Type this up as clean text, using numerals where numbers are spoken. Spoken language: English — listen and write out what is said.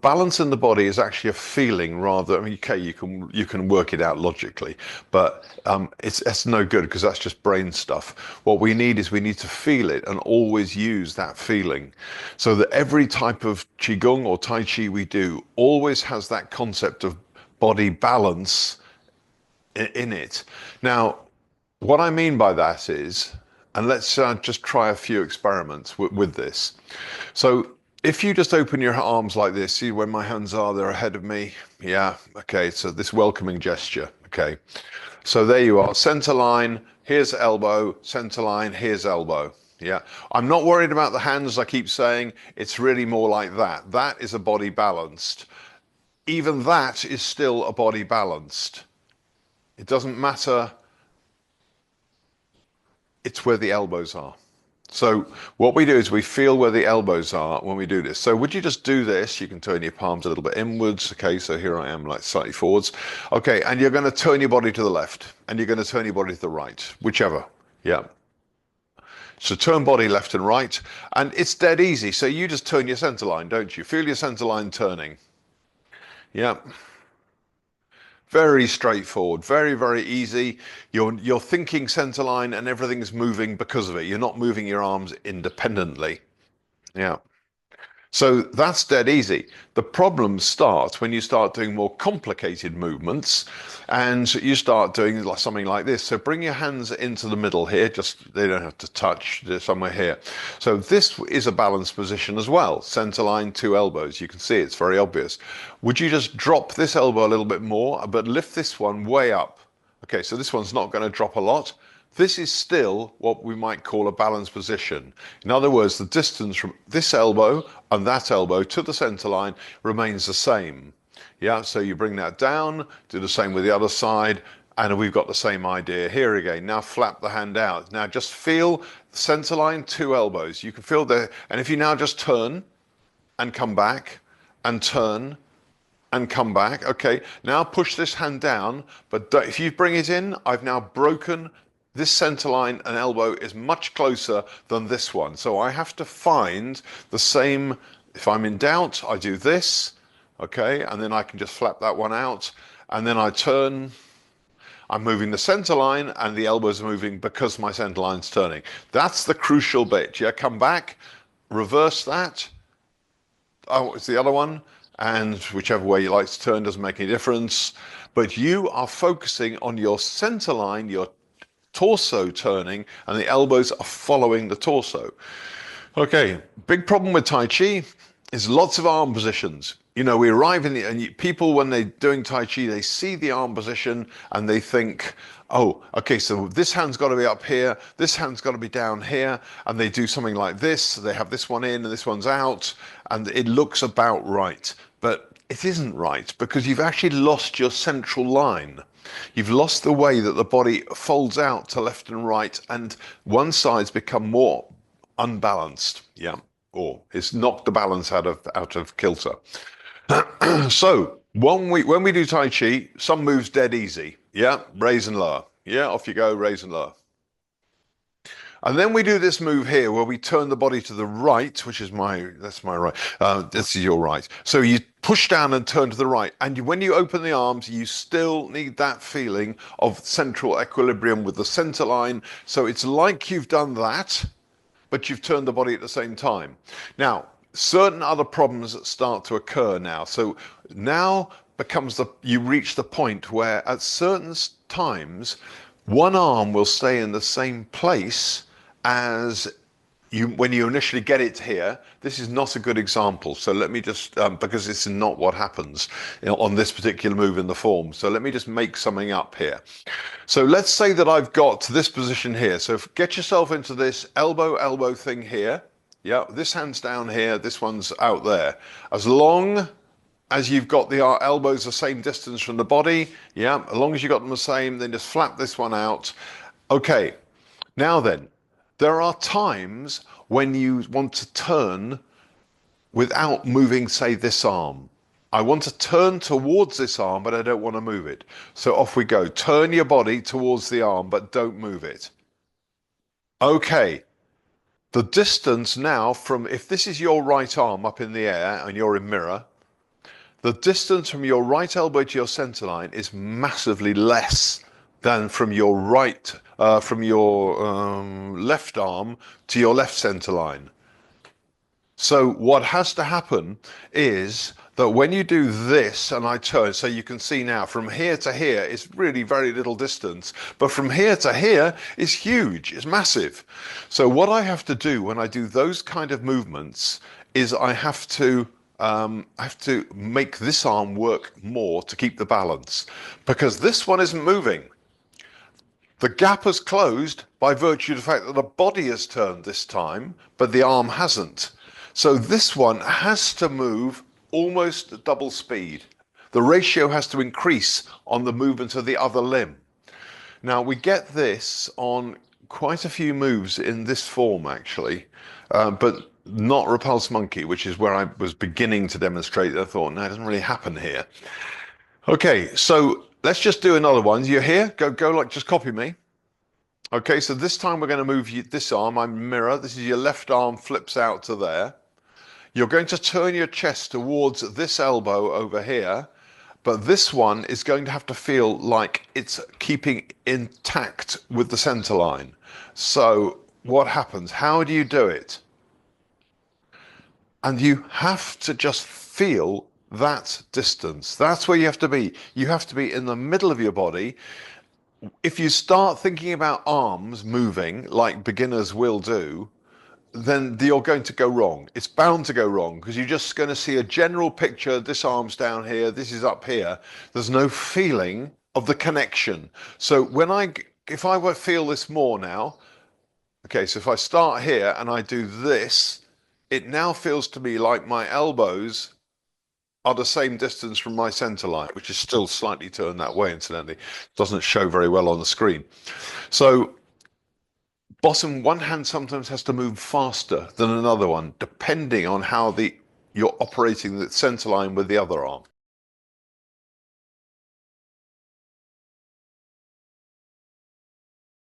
balance in the body is actually a feeling rather. I mean, okay, you can work it out logically, but it's no good because that's just brain stuff. What we need is we need to feel it and always use that feeling, so that every type of qigong or tai chi we do always has that concept of body balance in it. Now, what I mean by that is, and let's just try a few experiments with this. So if you just open your arms like this, see where my hands are, they're ahead of me. Yeah, okay, so this welcoming gesture, okay. So there you are, center line, here's elbow, center line, here's elbow. Yeah, I'm not worried about the hands, I keep saying, it's really more like that. That is a body balanced. Even that is still a body balanced. It doesn't matter. It's where the elbows are. So what we do is we feel where the elbows are when we do this. So would you just do this? You can turn your palms a little bit inwards. Okay, so here I am, like slightly forwards. Okay, and you're going to turn your body to the left and you're going to turn your body to the right, whichever. Yeah. So turn body left and right, and it's dead easy. So you just turn your center line, don't you? Feel your center line turning. Yeah. Very straightforward, very, very easy. You're thinking center line and everything's moving because of it. You're not moving your arms independently. Yeah. So that's dead easy. The problems start when you start doing more complicated movements and you start doing something like this. So bring your hands into the middle here, just they don't have to touch, they're somewhere here. So this is a balanced position as well. Center line, two elbows. You can see it's very obvious. Would you just drop this elbow a little bit more, but lift this one way up? Okay, so this one's not going to drop a lot. This is still what we might call a balanced position. In other words, the distance from this elbow and that elbow to the center line remains the same. Yeah, so you bring that down, do the same with the other side, and we've got the same idea here again. Now flap the hand out. Now just feel the center line, two elbows. You can feel the, and if you now just turn and come back and turn and come back. Okay, now push this hand down, but if you bring it in, I've now broken this center line and elbow is much closer than this one. So I have to find the same. If I'm in doubt, I do this, okay, and then I can just flap that one out, and then I turn. I'm moving the center line and the elbows are moving because my center line's turning. That's the crucial bit. Yeah, come back, reverse that. Oh, it's the other one. And whichever way you like to turn doesn't make any difference. But you are focusing on your center line, your torso turning, and the elbows are following the torso. Okay, big problem with Tai Chi is lots of arm positions. You know, we arrive in the, and people when they're doing Tai Chi, they see the arm position and they think, oh, okay, so this hand's got to be up here, this hand's got to be down here, and they do something like this. They have this one in and this one's out, and it looks about right. But it isn't right because you've actually lost your central line. You've lost the way that the body folds out to left and right, and one side's become more unbalanced. Yeah, or it's knocked the balance out of kilter. So when we do Tai Chi, some moves dead easy. Yeah, raise and lower. Yeah, off you go, raise and lower. And then we do this move here where we turn the body to the right, which is that's my right. This is your right. So you push down and turn to the right. And when you open the arms, you still need that feeling of central equilibrium with the center line. So it's like you've done that, but you've turned the body at the same time. Now, certain other problems start to occur now. So now becomes you reach the point where at certain times, one arm will stay in the same place as when you initially get it here. This is not a good example. So let me just, because this is not what happens on this particular move in the form. So let me just make something up here. So let's say that I've got this position here. So get yourself into this elbow thing here. Yeah, this hand's down here, this one's out there. As long as you've got the elbows the same distance from the body, yeah, as long as you've got them the same, then just flap this one out. Okay, now then, there are times when you want to turn without moving, say, this arm. I want to turn towards this arm, but I don't want to move it. So off we go. Turn your body towards the arm, but don't move it. Okay. The distance now from, if this is your right arm up in the air and you're in mirror, The distance from your right elbow to your center line is massively less than from your left arm to your left center line. So what has to happen is that when you do this and I turn, so you can see now from here to here is really very little distance, but from here to here is huge, it's massive. So what I have to do when I do those kind of movements is I have to make this arm work more to keep the balance, because this one isn't moving. The gap has closed by virtue of the fact that the body has turned this time, but the arm hasn't. So this one has to move almost at double speed. The ratio has to increase on the movement of the other limb. Now we get this on quite a few moves in this form actually, but not repulse monkey, which is where I was beginning to demonstrate. I thought, no, it doesn't really happen here. Okay, so let's just do another one. You're here, go like, just copy me. Okay, so this time we're going to move this arm, I'm mirror, this is your left arm flips out to there. You're going to turn your chest towards this elbow over here, but this one is going to have to feel like it's keeping intact with the center line. So what happens? How do you do it? And you have to just feel that distance. That's where you have to be. You have to be in the middle of your body. If you start thinking about arms moving like beginners will do, then you're going to go wrong. It's bound to go wrong because you're just going to see a general picture. This arm's down here, this is up here. There's no feeling of the connection. So if I feel this more now, okay, so if I start here and I do this, it now feels to me like my elbows are the same distance from my center line, which is still slightly turned that way, incidentally. Doesn't show very well on the screen. So one hand sometimes has to move faster than another one, depending on how you're operating the center line with the other arm.